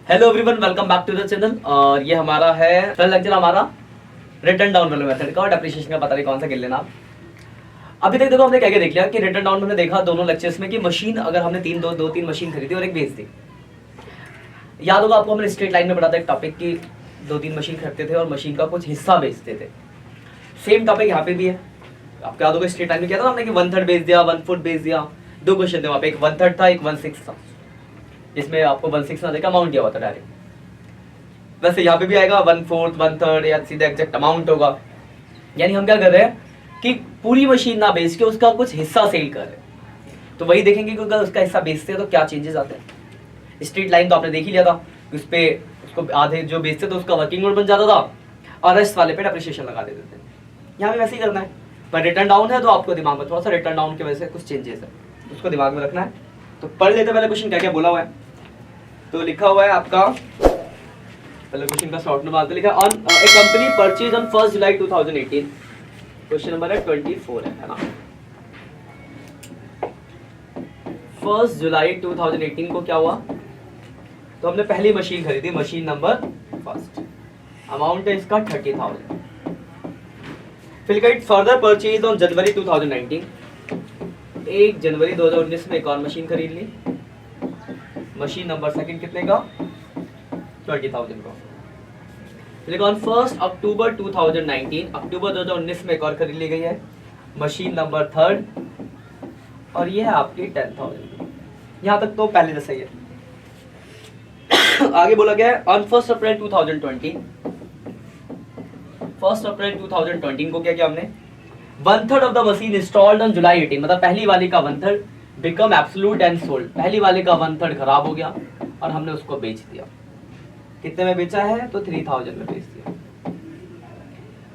Hello everyone, welcome back to the channel. और ये हमारा है पहला लेक्चर हमारा रिटर्न डाउन वाले मेथड का और डेप्रिसिएशन का। पता नहीं कौन सा गिन लेना आप। अभी तक देखो हमने क्या क्या देख लिया कि रिटर्न डाउन में हमने देखा दोनों लेक्चर्स में कि मशीन अगर हमने दो तीन मशीन खरीदी और एक बेच दी। याद होगा आपको, हमने स्ट्रेट लाइन में पढ़ा था एक टॉपिक की दो तीन मशीन खरीदते थे और मशीन का कुछ हिस्सा बेचते थे। सेम टॉपिक यहाँ पे भी है। आपको याद होगा स्ट्रेट लाइन में क्या था हमने कि 1/3 बेच दिया, 1/4 बेच दिया। दो क्वेश्चन थे वहाँ पे, एक 1/3 था, एक 1/6 था, जिसमें आपको 1/6 ना देखा अमाउंट दिया हुआ था डायरेक्ट। वैसे यहाँ पे भी आएगा 1/4 1/3 या सीधा एग्जैक्ट अमाउंट होगा। यानी हम क्या कर रहे हैं कि पूरी मशीन ना बेच के उसका कुछ हिस्सा सेल कर रहे हैं। तो वही देखेंगे कि अगर उसका हिस्सा बेचते हैं तो क्या चेंजेस आते हैं। स्ट्रीट लाइन तो आपने देख ही लिया था, उस पे उसको आधे जो बेचते थे उसका वर्किंग नोट बन जाता था और रेस्ट वाले पे डेप्रिसिएशन लगा देते थे। यहाँ पे वैसे ही करना है, पर रिटर्न डाउन है तो आपको दिमाग में थोड़ा सा रिटर्न डाउन की वजह से कुछ चेंजेस है, उसको दिमाग में रखना है। तो पढ़ लेते पहले क्वेश्चन क्या क्या बोला हुआ है। तो लिखा हुआ है आपका पहले क्वेश्चन का शॉर्ट नंबर लिखा on A company purchase on 1 July 2018। Question number है 24 है ना। 1 जुलाई 2018 को क्या हुआ, तो हमने पहली मशीन खरीदी, मशीन नंबर फर्स्ट। अमाउंट है इसका 30,000। फिर कहा फर्दर परचेज ऑन जनवरी 2019। 1 जनवरी 2019 में एक और मशीन खरीद ली, मशीन नंबर सेकंड कितने का 20,000 का। फिर ऑन 1 अक्टूबर 2019, अक्टूबर 2019 में एक और खरीद ली गई है, मशीन नंबर थर्ड, और ये है आपकी 10,000। यहाँ तक तो पहले जैसा ही है। आगे बोला गया है ऑन 1 अप्रैल 2020। 1 अप्रैल 2020 को क्या किया हमने, 1/3 of the machine installed on July 18, मतलब पहली वाली का 1/3 बिकम एब्सोल्यूट एंड सोल्ड। पहली वाले का 1/3 खराब हो गया और हमने उसको बेच दिया। कितने में बेचा है, तो 3,000 में बेच दिया।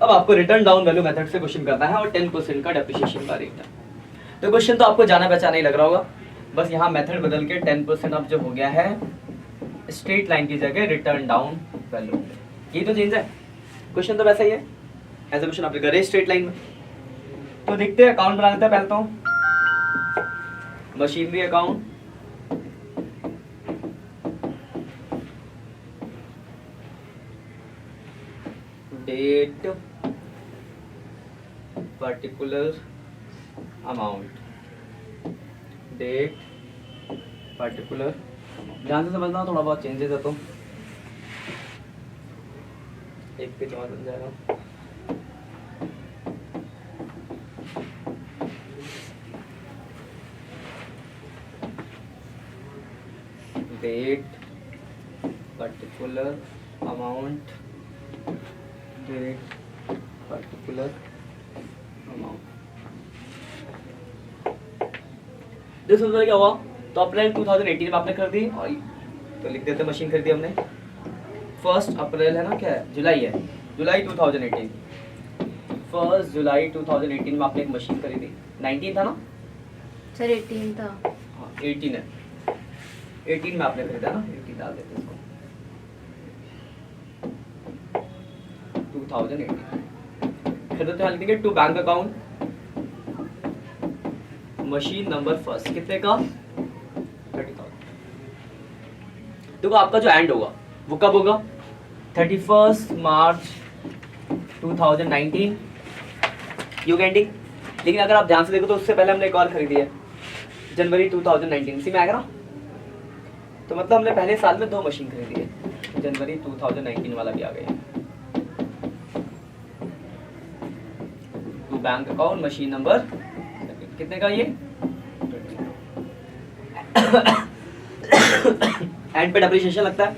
अब आपको रिटर्न डाउन वैल्यू मेथड से क्वेश्चन करना है और 10% का डेप्रिसिएशन का रेट है। तो क्वेश्चन तो आपको जाना पहचाना ही लग रहा होगा, बस यहाँ मेथड बदल के 10% अब जो हो गया है स्ट्रेट लाइन की जगह रिटर्न डाउन वैल्यू। ये तो चेंज है, क्वेश्चन तो वैसा ही है, ऐसा क्वेश्चन आप कर रहे स्ट्रेट लाइन में। तो देखते हैं, अकाउंट बना लेते हैं पहले तो। Machinery account, date, particular amount, date particular. ध्यान से समझना, थोड़ा बहुत चेंजेस है तो एक पेज और बन जाएगा। Date particular amount, date particular amount. देखो उसमें क्या हुआ, तो अप्रैल 2018 में आपने कर दी, और तो लिख देते मशीन खरीदी हमने 1 अप्रैल है ना, क्या है जुलाई है, जुलाई 2018। 1 जुलाई 2018 में आपने एक मशीन खरीदी, 19 था ना सर 18 था। हाँ 18 है, 18 में आपने खरीदा ना, 18 डाल देते इसको 2018 खरीदते हैं। लिखेंगे to bank account, machine number first कितने का 30,000। देखो आपका जो एंड होगा वो कब होगा, 31 मार्च 2019 यू एंडिंग। लेकिन अगर आप ध्यान से देखो तो उससे पहले हमने एक और खरीदी है, जनवरी 2019, इसी में आएगा ना। तो मतलब हमने पहले साल में 2 मशीन खरीदी है, जनवरी 2019 वाला भी आ गया। To bank account, machine number कितने का ये एंड पे डेप्रिसिएशन लगता है,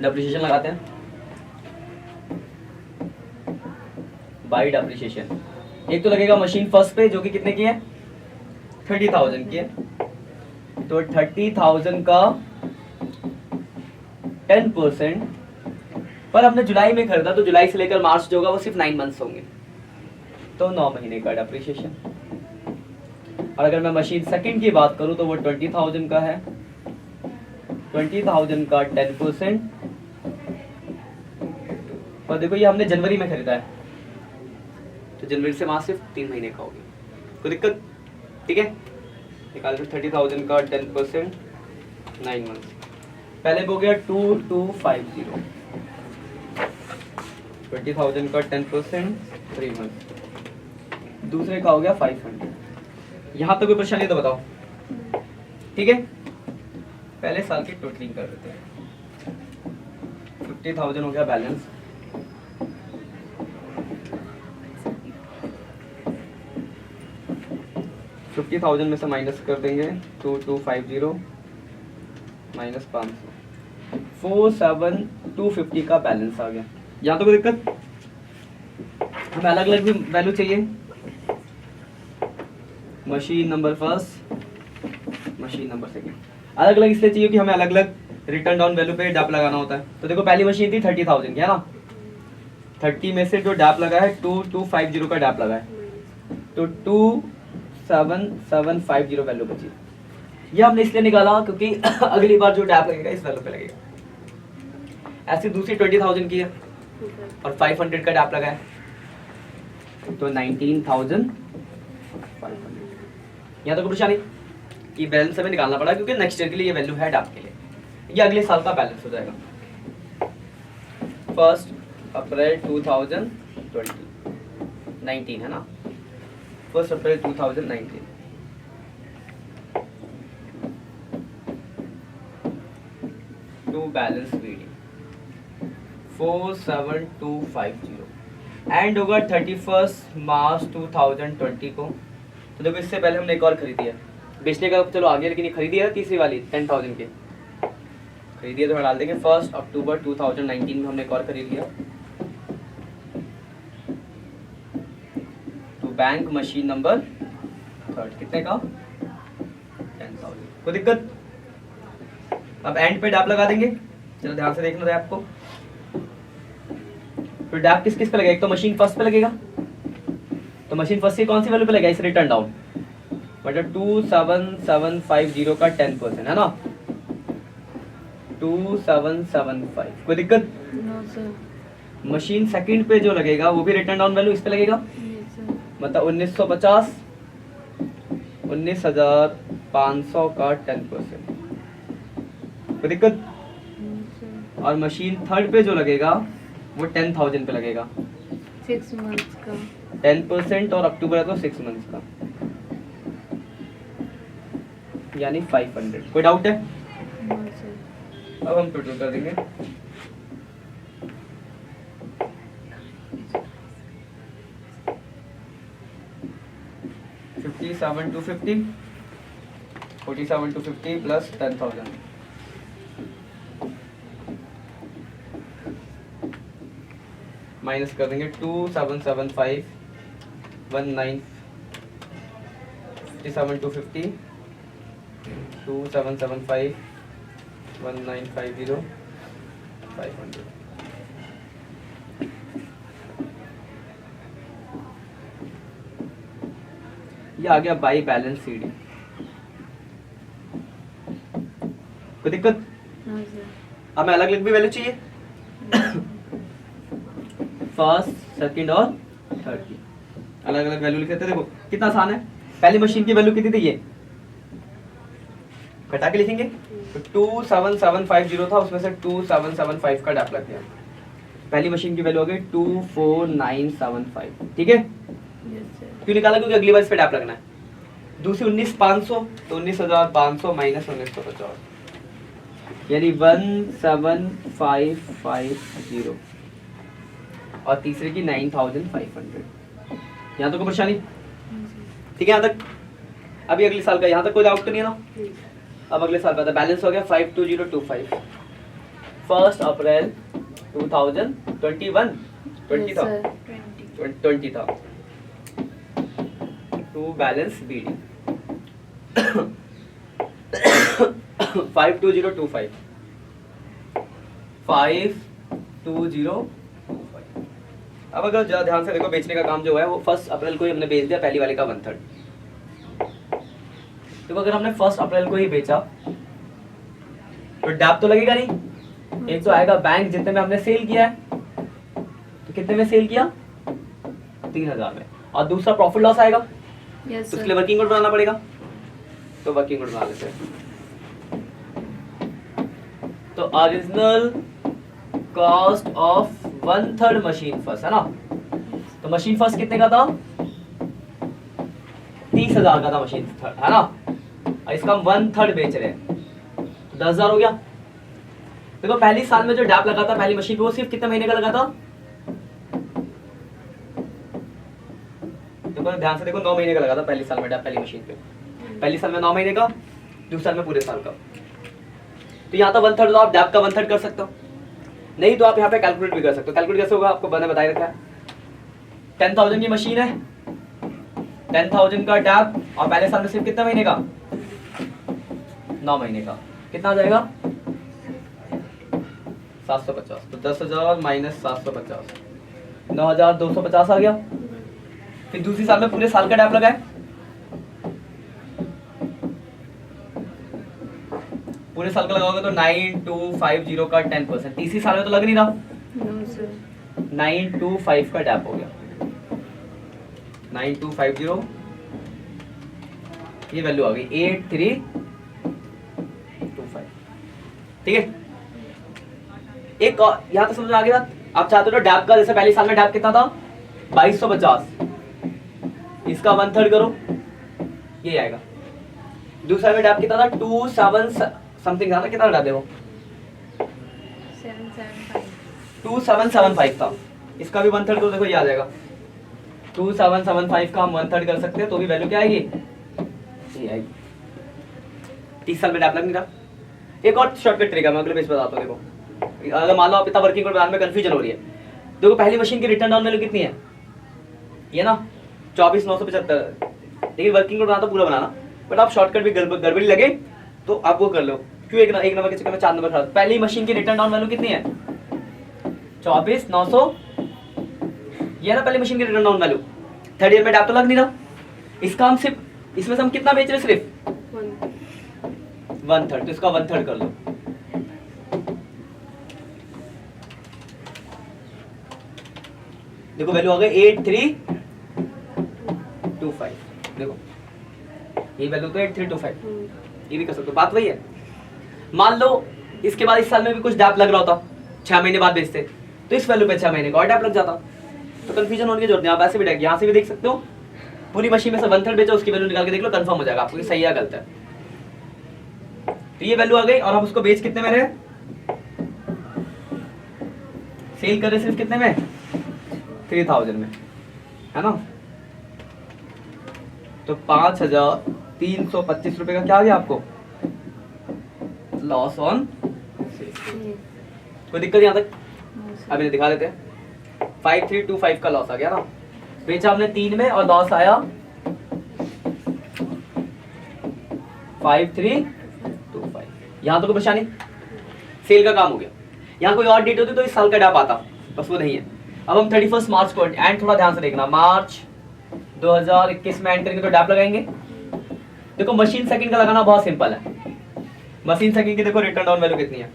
डेप्रिसिएशन लगाते हैं बाय डेप्रिसिएशन। एक तो लगेगा मशीन फर्स्ट पे जो कि कितने की है 30,000 की है, तो 30,000 का 10%, पर हमने जुलाई में खरीदा तो जुलाई से लेकर मार्च जो होगा वो सिर्फ 9 मंथ्स होंगे, तो 9 महीने का डेप्रिसिएशन। और अगर मैं मशीन सेकंड की बात करूं तो वो 20,000 का है, 20,000 का 10%। और देखो ये हमने जनवरी में खरीदा है, तो जनवरी से मार्च सिर्फ 3 महीने का हो गया, कोई दिक्कत, ठीक है। निकाल 30,000 का 10% 9 मंथ पहले हो गया 2250, 20,000 का 10% 3 मंथ। दूसरे का हो गया 500। यहाँ तक कोई परेशानी तो बताओ, ठीक है। पहले साल की टोटलिंग कर देते हैं। 50,000 हो गया बैलेंस, $50,000 में से माइनस कर देंगे 2250 माइनस 500, 47,250 का बैलेंस आ गया। यहाँ तो कोई दिक्कत? हमें अलग अलग भी वैल्यू चाहिए। Machine number first, machine number second, अलग अलग इसलिए चाहिए कि हमें अलग अलग रिटर्न डाउन वैल्यू पे डैप लगाना होता है। तो देखो पहली मशीन थी 30,000 की, है ना। 30 में से जो डैप लगा है 2250 का डैप लगा है, तो 27750 वैल्यू बची। ये हमने इसलिए निकाला क्योंकि अगली बार जो डैप लगेगा इस वैल्यू पे लगेगा। ऐसी दूसरी 20,000 की है और 500 का डैप लगा है, तो 19,500। यहाँ तो कोई परेशानी कि बैलेंस हमें निकालना पड़ा क्योंकि नेक्स्ट ईयर के लिए ये वैल्यू है डैप के लिए। ये अगले साल का बैलेंस हो जाएगा। 1 अप्रैल 2019 है ना, 1 अप्रैल 2019। टू बैलेंस बीडी 47250 एंड होगा 31 मार्च 2020 को। तो देखो इससे पहले हमने एक और खरीदी है, बेचने का चलो आगे, लेकिन ये खरीदी है तीसरी वाली 10,000 की खरीदी है, तो डाल देंगे 1 अक्टूबर 2019 में हमने एक और खरीद लिया। तो बैंक मशीन नंबर 3 कितने का? 10,000। कोई दिक्कत? अब एंड पे डैप लगा देंगे, चलो ध्यान से देखना है आपको। तो डैप किस किस पे लगेगा? एक तो मशीन फर्स्ट पे लगेगा, तो मशीन फर्स्ट की कौन सी वैल्यू पे लगेगा? इस रिटर्न डाउन मतलब 27750 का 10% है ना, 2775। कोई दिक्कत? No sir. मशीन सेकंड पे जो लगेगा वो भी रिटर्न डाउन वैल्यू इस पे लगेगा, यस सर। मतलब 1950, 19,500 का 10%। कोई दिक्कत? No sir. और मशीन थर्ड पे जो लगेगा वो 10,000 पे लगेगा, 6 मंथ्स का 10% और अक्टूबर है तो 6 मंथ्स का, यानी 500। कोई डाउट है? No sir. अब हम टोटल कर देंगे। $57,250, 47,250 प्लस 10,000, माइनस कर देंगे 2775 19 57,250 2775 1950 500। ये आ गया बाई बैलेंस सीडी। कोई दिक्कत? No sir. हमें अलग अलग भी वैल्यू चाहिए, फर्स्ट सेकंड और थर्ड की अलग अलग वैल्यू लिखे थे। देखो कितना आसान है। पहली मशीन की वैल्यू कितनी थी? ये घटा के लिखेंगे, तो 27750 था, उसमें से 2775 का डैप लग गया। पहली मशीन की वैल्यू हो गई 24975, ठीक है। Yes sir. क्यों निकाला? क्योंकि अगली बार इस पे डैप लगना है। दूसरी 19,500, तो 19,500 माइनस 1950, यानी 17,550। और तीसरे की 9,500। यहाँ तक कोई परेशानी? ठीक है यहाँ तक। अभी अगले साल का यहाँ तक कोई डाउट तो नहीं है ना? अब अगले साल का बैलेंस हो गया 52025, 1 अप्रैल 2021 20 था, 20 था। To balance B 52025 52025। अब अगर जरा ध्यान से देखो, बेचने का काम जो है वो 1 अप्रैल को ही हमने बेच दिया, पहली वाले का 1/3। तो अगर हमने 1 अप्रैल को ही बेचा तो डैप तो लगेगा नहीं। एक तो आएगा बैंक जितने में हमने सेल किया है, तो कितने में सेल किया? 3,000 में। और दूसरा प्रॉफिट लॉस आएगा, यस तो उसके सर। लिए वर्किंग नोट बनाना पड़ेगा, तो वर्किंग नोट बना लेते हैं। तो original cost of 1/3 machine first है ना। तो मशीन फर्स्ट कितने का था? 30,000 का था मशीन फर्स्ट है ना। और इसका हम 1/3 बेच रहे हैं तो 10,000 हो गया। देखो पहली साल में जो डैप लगा था पहली मशीन पे वो सिर्फ कितने महीने का लगा था? देखो ध्यान से देखो 9 महीने का लगा था पहली साल में डैप पहली मशीन पे। पहली साल में 9 महीने का, दूसरी साल में पूरे साल का। तो यहाँ तो 1/3 तो आप डैप का 1/3 कर सकते हो, नहीं तो आप यहाँ पे कैलकुलेट भी कर सकते हो। कैलकुलेट कैसे होगा आपको मैंने बताया रखा है। 10,000 की मशीन है, 10,000 का डैप और पहले साल में सिर्फ कितने महीने का? 9 महीने का। कितना आ जाएगा? 750। तो 10,000 माइनस 750, 9,250 आ गया। फिर दूसरी साल में पूरे साल का डैप लगाए, पूरे साल का लगाओगे तो 9250 का 10%। तीसरी साल में तो लग नहीं रहा, नो सर। 925 का डैप हो गया। 9250 ये वैल्यू आ गई 8325। ठीक है, एक और यहाँ तो समझ में आ गया। आप चाहते हो डैप का, जैसे पहले साल में डैप कितना था? 2250, इसका 1/3 करो, ये आएगा। दूसरा में डैप कितना था? 27 समथिंग था ना, कितना डैप है वो? 775। 2775 था, इसका भी 1/3 तो देखो ये आ जाएगा। 2775 का हम 1/3 कर सकते हैं तो भी वैल्यू क्या आएगी? ये आएगी। 30 साल में डैप लग नहीं रहा। एक और शॉर्टकट तरीका मैं अगले पेज पे बताता हूँ। देखो अगर मान लो आप इतना वर्किंग बनाने में कंफ्यूजन हो रही है, देखो पहली मशीन की रिटर्न डाउन वैल्यू कितनी है? ये ना 24,975। लेकिन वर्किंग कोड बनाना तो पूरा बनाना, बट आप शॉर्टकट भी गड़बड़ी लगे तो आप वो कर लो। क्यों एक नंबर के चक्कर में 4 नंबर खराब। पहली मशीन की रिटर्न डाउन वैल्यू कितनी है? 24,900। ये ना पहली मशीन की return down value. Third year में डैप तो लग नहीं रहा। इसका हम सिर्फ, इसमें से हम कितना बेच रहे हैं? सिर्फ 1/3। तो इसका 1/3 कर लो। देखो वैल्यू आ गई 8325। देखो ये वैल्यू तो 8325, ये भी कर सकते हो। बात वही है। मान लो इसके बाद इस साल में भी कुछ डैप लग रहा होता, 6 महीने बाद बेचते, तो इस वैल्यू पे 6 महीने का और डैप लग जाता, तो कंफ्यूजन होने की जरूरत नहीं। आप ऐसे भी देख, यहाँ से भी देख सकते हो। पूरी मशीन में से 1/3 बेचो, उसकी वैल्यू निकाल के देख लो, कंफर्म हो जाएगा आपको कि सही है गलत है। तो ये वैल्यू आ गई और हम उसको बेच कितने में रहे? सेल कर रहे सिर्फ कितने में? 3000 में, है ना। तो 5,325 रुपए का क्या आ गया आपको? Loss on. कोई दिक्कत यहाँ तक? अब इन्हें दिखा देते हैं। 5325 का लॉस आ गया ना। बेचा हमने 3 में और लॉस आया 5325। यहाँ तो कोई परेशानी? सेल का काम हो गया। यहाँ कोई और डेट होती तो इस साल का डैप आता, बस वो नहीं है। अब हम 31 मार्च को एंड, थोड़ा ध्यान से देखना, मार्च 2021 में एंड करेंगे तो डैप लगाएंगे। देखो मशीन सेकंड का लगाना बहुत सिंपल है। मशीन सेकंड की देखो रिटर्न डाउन वैल्यू कितनी है?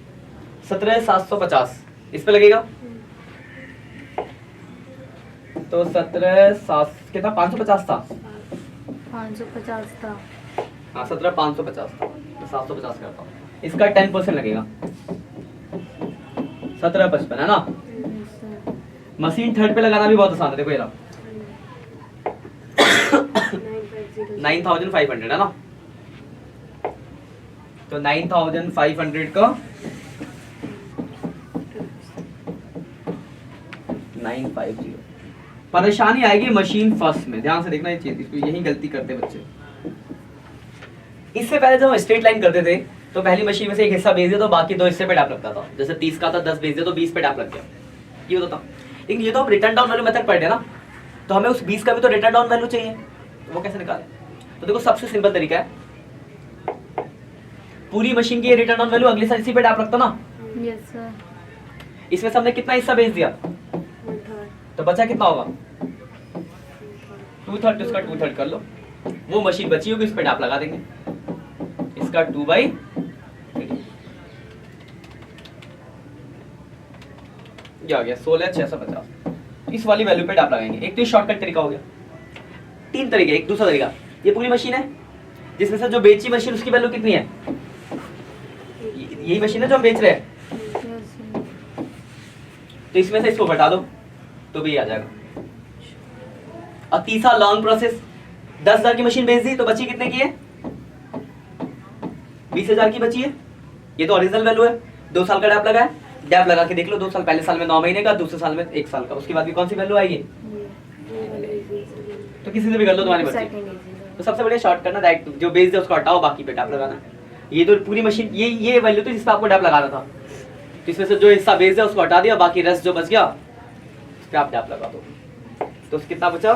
17,750। इस पे लगेगा तो 17,700 कितना? 550 था। 550 था। हाँ 17,550 था, 750 करता हूँ। इसका 10% लगेगा, 17,55 है ना। मशीन थर्ड पे लगाना भी बहुत आसान है। देखो ये रहा 9,500 है ना। तो 9,500 का 950। परेशानी आएगी मशीन फर्स्ट में, ध्यान से देखना ये चीज, इसको यही गलती करते बच्चे। इससे पहले जब हम स्ट्रेट लाइन करते थे तो पहली मशीन में से एक हिस्सा बेच दिया तो बाकी 2 हिस्से पे डैप लगता था। जैसे 30 का था, 10 बेच दिया तो 20 पे डैप लग गया, ये होता था। लेकिन ये तो हम रिटर्न डाउन वैल्यू मेथड पढ़ रहे हैं ना, तो हमें उस 20 का भी तो रिटर्न डाउन वैल्यू चाहिए, तो वो कैसे निकालें? तो देखो सबसे सिंपल तरीका है, पूरी मशीन की रिटर्न डाउन वैल्यू अगले साल इसी पे डैप लगता ना। Yes sir. इसमें से हमने कितना हिस्सा बेच दिया तो बचा कितना होगा? 2/3। इसका 2/3 कर लो, वो मशीन बची होगी उस पे डैप लगा देंगे। इसका 2/3 ये आ गया 16,650। इस वाली वैल्यू पे डैप लगाएंगे। एक तो शॉर्टकट तरीका हो गया। 3 तरीके। एक दूसरा तरीका, ये पूरी मशीन है जिसमें से जो बेची मशीन उसकी वैल्यू कितनी है? यही मशीन है जो हम बेच रहे हैं, तो इसमें से इसको घटा दो तो भी आ जाएगा। और तीसरा लॉन्ग प्रोसेस, 10,000 की मशीन बेच दी तो बची कितने की है? 20,000 की बची है। ये तो ओरिजिनल वैल्यू है। 2 साल का डैप लगा है, डैप लगा के देख लो, 2 साल, पहले साल में 9 महीने का, दूसरे साल में 1 साल का, उसके बाद भी कौन सी वैल्यू आएगी? तो किसी से भी कर लो, तुम्हारी मर्जी। तो सबसे बढ़िया शॉर्ट करना, डायरेक्ट जो बेच दे उसको हटाओ, बाकी पे डैप लगाना। ये तो पूरी मशीन, ये वैल्यू तो जिसपे आपको डैप लगाना था, तो इसमें से जो हिस्सा बेच दिया उसको हटा दिया, बाकी रेस्ट जो बच गया उस पर आप डैप लगा दो। तो कितना बचा?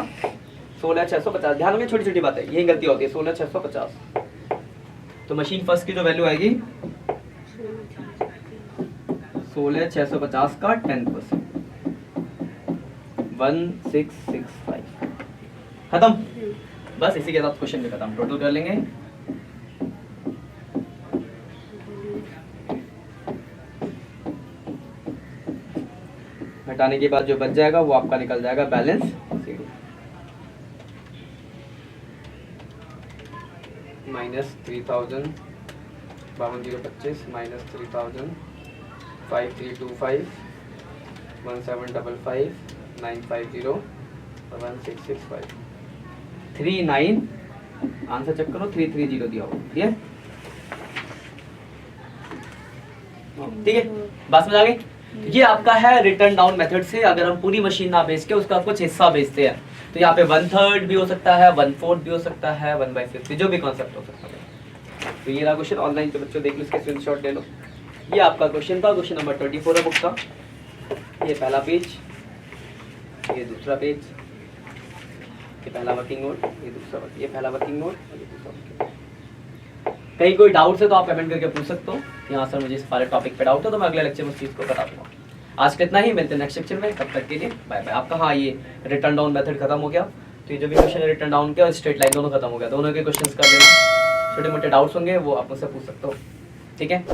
16,650। ध्यान में छोटी छोटी बात है, यही गलती होती है। 16,650। तो मशीन फर्स्ट की जो वैल्यू आएगी 16,650 का 10%, 1665। खत्म। बस इसी के साथ क्वेश्चन भी खत्म। टोटल कर लेंगे। हटाने के बाद जो बच जाएगा वो आपका निकल जाएगा बैलेंस 0, -3,000, 52,025 -3,000, 5325, 1755, 950, 1665, 39। आंसर चेक करो, 330 दिया होगा। ठीक है, ठीक है, बात समझ आ गई? ये आपका है रिटर्न डाउन मेथड से। अगर हम पूरी मशीन ना बेच के उसका कुछ हिस्सा बेचते हैं तो यहाँ पे 1/3 भी हो सकता है, 1/4 भी हो सकता है, 1/5, जो भी कॉन्सेप्ट हो सकता है। तो ये रहा क्वेश्चन। ऑनलाइन के बच्चों देख लो, इसके स्क्रीनशॉट ले लो। ये आपका क्वेश्चन था, क्वेश्चन नंबर 24 है बुक का। ये पहला पेज, ये दूसरा पेज, ये पहला वर्किंग नोट, ये दूसरा, ये पहला वर्किंग नोट, ये दूसरा वर्किंग नोट। कहीं कोई डाउट है तो आप कमेंट करके पूछ सकते हो। यहाँ सर मुझे इस सारे टॉपिक पे डाउट है तो मैं अगले लेक्चर में उस चीज़ को बता दूंगा। आज का इतना ही, मिलते हैं नेक्स्ट लेक्चर में। तब तक के लिए बाय बाय। आपका हाँ, ये रिटर्न डाउन मेथड खत्म हो गया। तो ये जो भी क्वेश्चन है रिटर्न डाउन के और स्ट्रेट लाइन दोनों खत्म हो गया। दोनों के क्वेश्चंस कर लेना। छोटे मोटे डाउट्स होंगे वो आप मुझसे पूछ सकते हो। ठीक है।